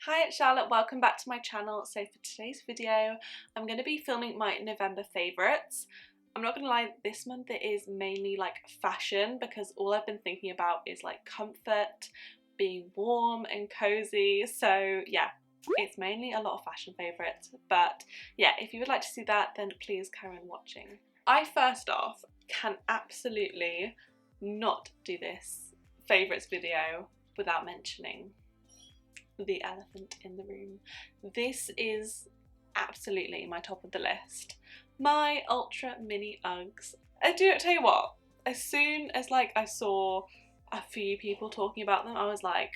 Hi, it's Charlotte, welcome back to my channel. So for today's video, I'm going to be filming my November favourites. I'm not going to lie, this month it is mainly like fashion because all I've been thinking about is like comfort, being warm and cozy. So yeah, it's mainly a lot of fashion favourites. But yeah, if you would like to see that, then please carry on watching. I first off can absolutely not do this favourites video without mentioning the elephant in the room. This is absolutely my top of the list. My ultra mini Uggs. I do tell you what, as soon as I saw a few people talking about them, I was like,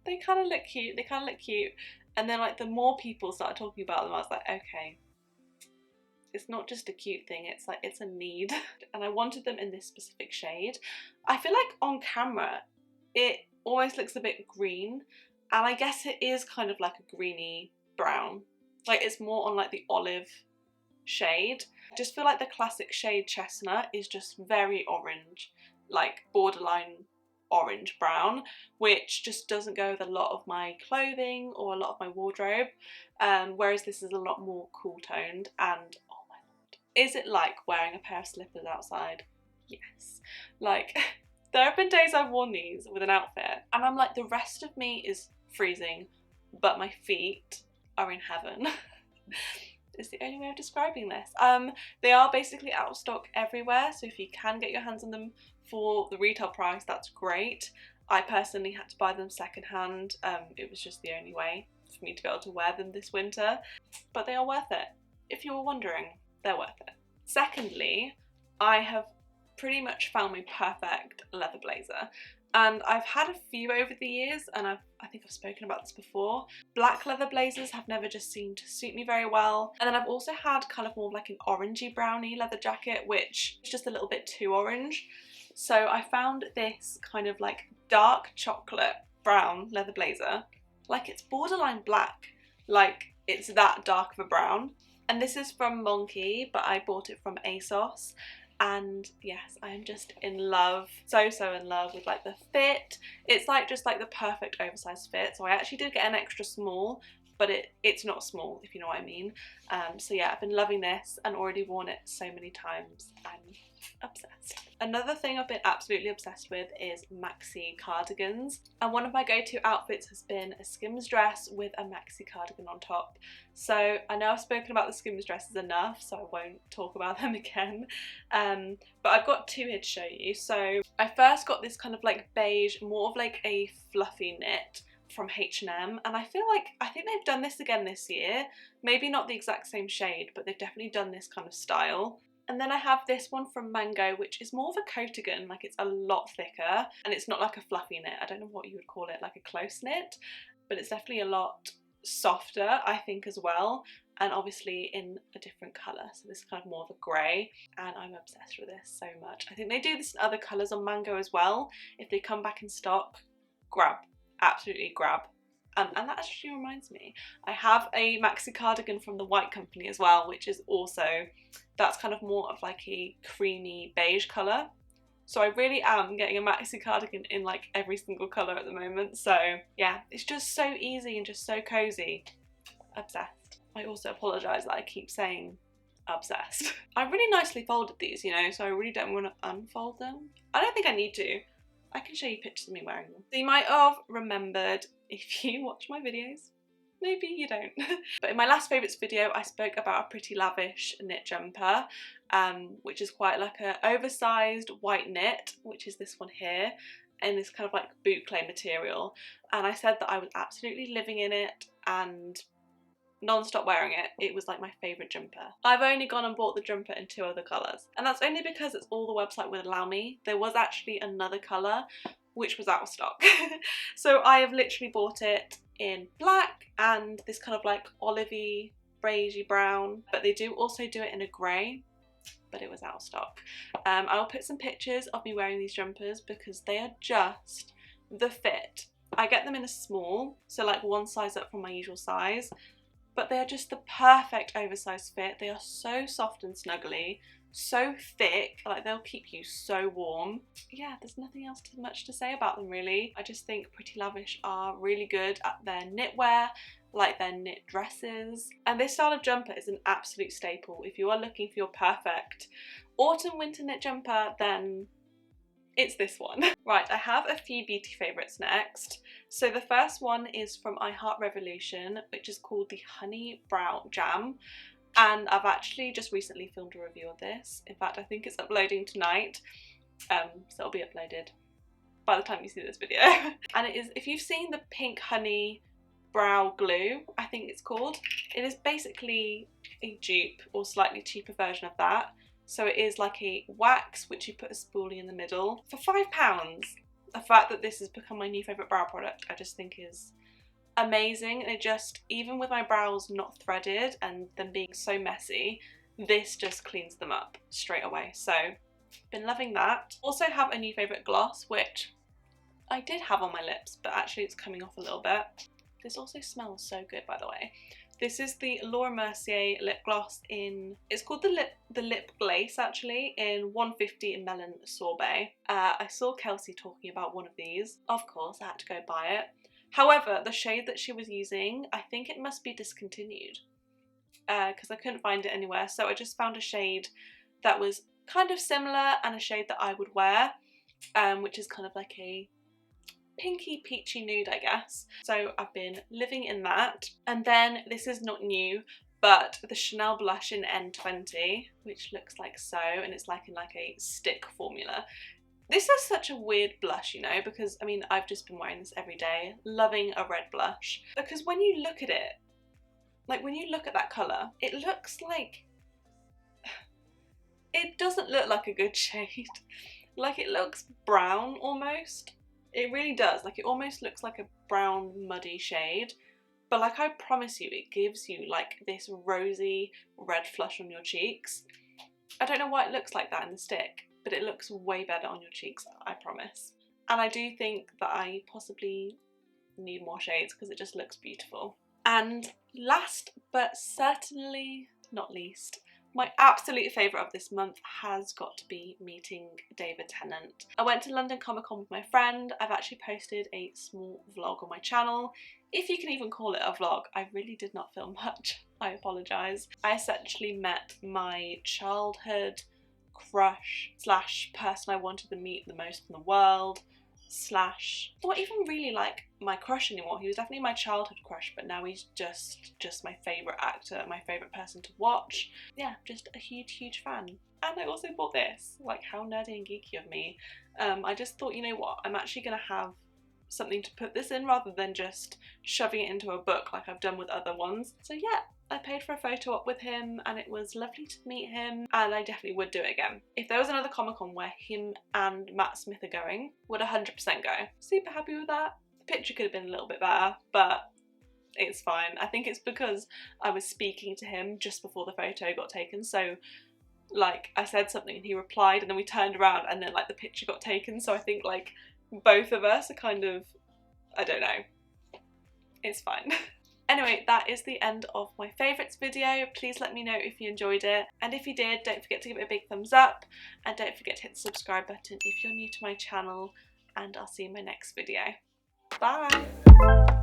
they kind of look cute, and then the more people started talking about them, I was like, okay, it's not just a cute thing, it's a need. And I wanted them in this specific shade. I feel like on camera it almost looks a bit green, and I guess it is kind of like a greeny brown. It's more on the olive shade. I just feel like the classic shade chestnut is just very orange, borderline orange brown, which just doesn't go with a lot of my clothing or a lot of my wardrobe, whereas this is a lot more cool toned. And oh my lord, is it like wearing a pair of slippers outside? Yes. There have been days I've worn these with an outfit and I'm like, the rest of me is freezing, but my feet are in heaven. It's the only way of describing this. They are basically out of stock everywhere, so if you can get your hands on them for the retail price, that's great. I personally had to buy them secondhand. It was just the only way for me to be able to wear them this winter, but they are worth it. If you were wondering, they're worth it. Secondly, I have pretty much found my perfect leather blazer, and I've had a few over the years, and I think I've spoken about this before. Black leather blazers have never just seemed to suit me very well, and then I've also had kind of more an orangey browny leather jacket, which is just a little bit too orange. So I found this kind of dark chocolate brown leather blazer. It's borderline black, it's that dark of a brown. And this is from Monkey, but I bought it from ASOS. And yes, I am just in love, so in love with the fit. It's just the perfect oversized fit. So I actually did get an extra small, but it's not small, if you know what I mean. So yeah, I've been loving this and already worn it so many times. I'm obsessed. Another thing I've been absolutely obsessed with is maxi cardigans, and one of my go-to outfits has been a Skims dress with a maxi cardigan on top. So I know I've spoken about the Skims dresses enough, so I won't talk about them again, but I've got two here to show you. So I first got this kind of beige, more of a fluffy knit from H&M, and I think they've done this again this year. Maybe not the exact same shade, but they've definitely done this kind of style. And then I have this one from Mango, which is more of a coatigan, it's a lot thicker, and it's not a fluffy knit. I don't know what you would call it, a close knit, but it's definitely a lot softer, I think, as well, and obviously in a different colour. So this is kind of more of a grey, and I'm obsessed with this so much. I think they do this in other colours on Mango as well. If they come back in stock, grab, absolutely grab. And that actually reminds me, I have a maxi cardigan from the White Company as well, which is also, that's kind of more of a creamy beige colour. So I really am getting a maxi cardigan in every single colour at the moment. So yeah, it's just so easy and just so cozy. Obsessed. I also apologise that I keep saying obsessed. I really nicely folded these, you know, so I really don't want to unfold them. I don't think I need to. I can show you pictures of me wearing them. So you might have remembered, if you watch my videos, maybe you don't. But in my last favourites video, I spoke about a pretty lavish knit jumper, which is quite an oversized white knit, which is this one here, in this kind of boucle material. And I said that I was absolutely living in it and non-stop wearing it. It was my favourite jumper. I've only gone and bought the jumper in 2 other colours, and that's only because it's all the website would allow me. There was actually another colour which was out of stock. So I have literally bought it in black and this kind of olivey, beigey brown, but they do also do it in a grey, but it was out of stock. I will put some pictures of me wearing these jumpers because they are just the fit. I get them in a small, so one size up from my usual size, but they are just the perfect oversized fit. They are so soft and snuggly. so thick, like they'll keep you so warm. Yeah, there's nothing else too much to say about them really. I just think Pretty Lavish are really good at their knitwear, like their knit dresses, and this style of jumper is an absolute staple. If you are looking for your perfect autumn winter knit jumper, then it's this one. Right, I have a few beauty favourites next. So the first one is from I Heart Revolution, which is called the Honey Brow Jam. And I've actually just recently filmed a review of this. In fact, I think it's uploading tonight. So it'll be uploaded by the time you see this video. And it is, if you've seen the pink honey brow glue, I think it's called, it is basically a dupe or slightly cheaper version of that. So it is like a wax which you put a spoolie in the middle for £5. The fact that this has become my new favourite brow product I just think is amazing, and it just, even with my brows not threaded and them being so messy, this just cleans them up straight away. So been loving that. Also have a new favourite gloss which I did have on my lips, but actually it's coming off a little bit. This also smells so good, by the way. This is the Laura Mercier lip gloss in, it's called the Lip Glace actually, in 150 Melon Sorbet. I saw Kelsey talking about one of these. Of course, I had to go buy it. However, the shade that she was using, I think it must be discontinued because I couldn't find it anywhere. So I just found a shade that was kind of similar and a shade that I would wear, which is kind of like a pinky peachy nude, I guess. So I've been living in that. And then this is not new, but the Chanel blush in N20, which looks like so, and it's like in like a stick formula. This is such a weird blush, you know, because I mean, I've just been wearing this every day, loving a red blush. Because when you look at it, like when you look at that colour, it looks like, it doesn't look like a good shade. Like it looks brown almost. It really does. Like it almost looks like a brown muddy shade. But like I promise you, it gives you like this rosy red flush on your cheeks. I don't know why it looks like that in the stick, but it looks way better on your cheeks, I promise. And I do think that I possibly need more shades because it just looks beautiful. And last but certainly not least, my absolute favourite of this month has got to be meeting David Tennant. I went to London Comic Con with my friend. I've actually posted a small vlog on my channel, if you can even call it a vlog. I really did not film much, I apologise. I essentially met my childhood crush slash person I wanted to meet the most in the world, slash not even really like my crush anymore. He was definitely my childhood crush, but now he's just my favourite actor, my favourite person to watch. Yeah, just a huge fan. And I also bought this. Like, how nerdy and geeky of me. I just thought, you know what, I'm actually gonna have something to put this in rather than just shoving it into a book like I've done with other ones. So yeah, I paid for a photo op with him and it was lovely to meet him, and I definitely would do it again. If there was another Comic Con where him and Matt Smith are going, would 100% go. Super happy with that. The picture could have been a little bit better, but it's fine. I think it's because I was speaking to him just before the photo got taken, so like I said something and he replied and then we turned around and then like the picture got taken, so I think like both of us are kind of, I don't know, it's fine. Anyway, that is the end of my favourites video. Please let me know if you enjoyed it, and if you did, don't forget to give it a big thumbs up, and don't forget to hit the subscribe button if you're new to my channel, and I'll see you in my next video. Bye!